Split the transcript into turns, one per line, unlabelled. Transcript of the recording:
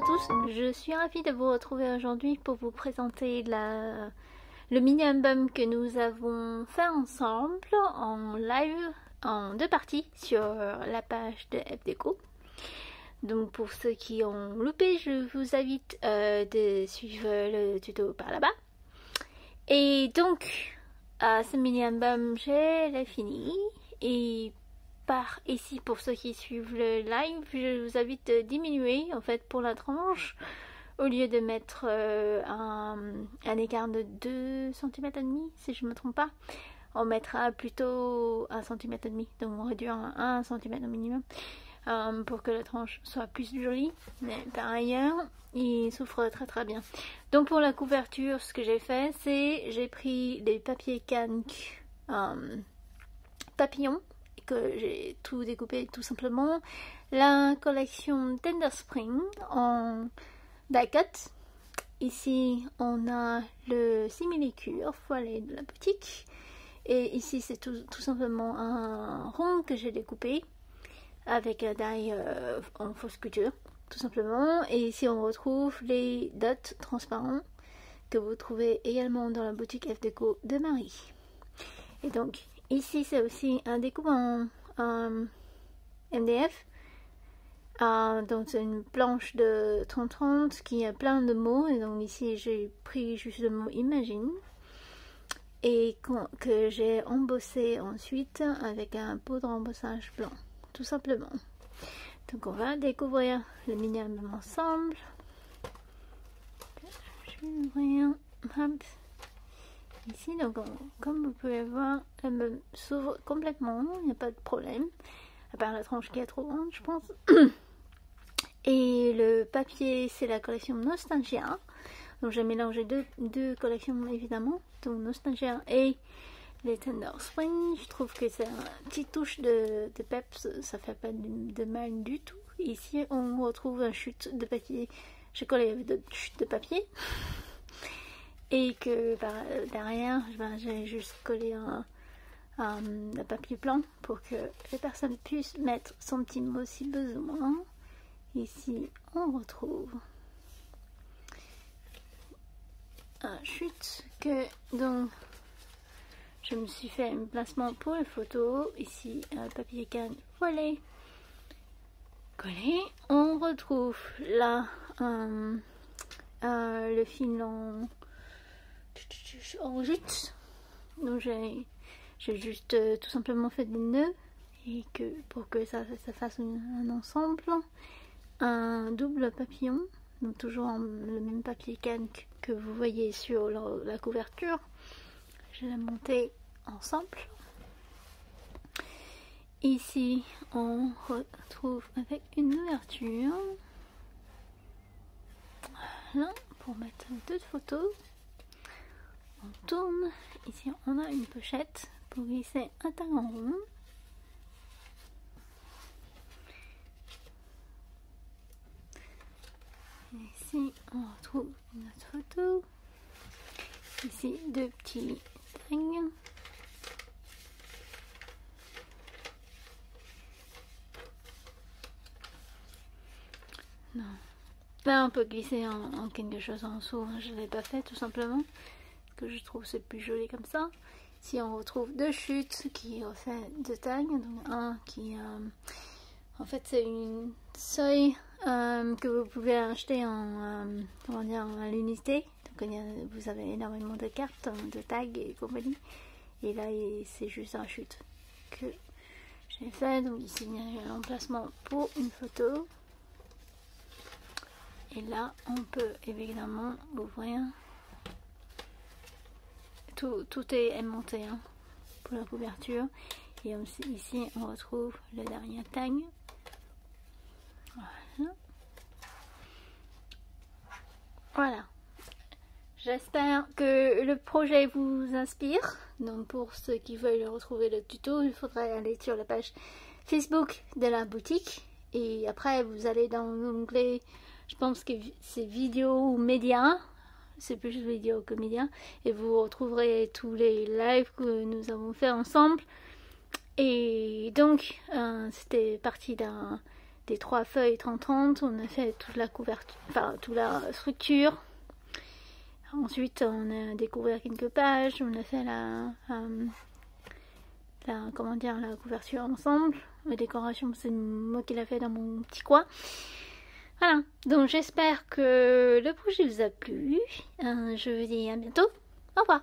tous, je suis ravie de vous retrouver aujourd'hui pour vous présenter le mini-album que nous avons fait ensemble en live en 2 parties sur la page de FDeco. Donc pour ceux qui ont loupé, je vous invite de suivre le tuto par là-bas. Et donc, ce mini-album, je l'ai fini. Et par ici, pour ceux qui suivent le live, je vous invite de diminuer en fait pour la tranche. Au lieu de mettre un écart de 2,5 cm, si je ne me trompe pas, on mettra plutôt 1,5 cm. Donc on réduit à 1 cm au minimum pour que la tranche soit plus jolie. Mais par ailleurs, il souffre très très bien. Donc pour la couverture, ce que j'ai fait, c'est j'ai pris des papiers Kank papillons que j'ai tout découpé tout simplement. La collection Tender Spring en die cut. Ici on a le simili-cure voilé de la boutique. Et ici c'est tout simplement un rond que j'ai découpé avec un die en fausse couture tout simplement. Et ici on retrouve les dots transparents que vous trouvez également dans la boutique FDeco de Marie. Et donc ici c'est aussi un découpe en MDF. Donc c'est une planche de 30-30 qui a plein de mots. Et donc ici j'ai pris juste le mot Imagine. Et que j'ai embossé ensuite avec un pot de rembossage blanc. Tout simplement. Donc on va découvrir le mini-album ensemble. Je vais ouvrir. Hop. Ici, donc comme vous pouvez voir, elle me s'ouvre complètement, il n'y a pas de problème, à part la tranche qui est trop grande, je pense. Et le papier, c'est la collection Nostalgia. Donc j'ai mélangé deux collections évidemment, donc Nostalgia et les Tender Spring. Je trouve que c'est une petite touche de peps, ça fait pas de mal du tout. Ici, on retrouve un chute de papier, j'ai collé avec d'autres chutes de papier. Et que derrière, j'ai juste collé un papier blanc pour que les personnes puissent mettre son petit mot si besoin. Ici, on retrouve un chute donc je me suis fait un placement pour les photos. Ici, un papier canne voilé collé. On retrouve là le fil en jute. Donc j'ai juste tout simplement fait des nœuds et pour que ça fasse un ensemble. Un double papillon, donc toujours le même papier canne que vous voyez sur la couverture. Je l'ai monté ensemble. Ici on retrouve avec une ouverture, voilà, pour mettre deux photos. On tourne, ici on a une pochette pour glisser un tag en rond. Ici on retrouve une autre photo. Ici deux petits tags. Non. Là on peut glisser en quelque chose en dessous, je ne l'ai pas fait tout simplement. Que je trouve c'est plus joli comme ça. Ici on retrouve deux chutes qui ont fait deux tags, donc un qui en fait c'est une seuil que vous pouvez acheter en comment dire, à l'unité. Donc vous avez énormément de cartes, de tags et compagnie, et là c'est juste un chute que j'ai fait. Donc ici il y a un emplacement pour une photo, et là on peut évidemment ouvrir. Tout est aimanté hein, pour la couverture. Et aussi, ici on retrouve le dernier tag. Voilà. J'espère que le projet vous inspire. Donc pour ceux qui veulent retrouver le tuto, il faudrait aller sur la page Facebook de la boutique. Et après vous allez dans l'onglet, je pense que c'est vidéo ou médias. C'est plus vidéo que média, et vous retrouverez tous les lives que nous avons fait ensemble. Et donc c'était parti d'un des 3 feuilles 30-30, on a fait toute la couverture, enfin toute la structure. Ensuite on a découvert quelques pages, on a fait comment dire, la couverture ensemble. La décoration, c'est moi qui l'ai fait dans mon petit coin. Voilà, donc j'espère que le projet vous a plu. Je vous dis à bientôt. Au revoir.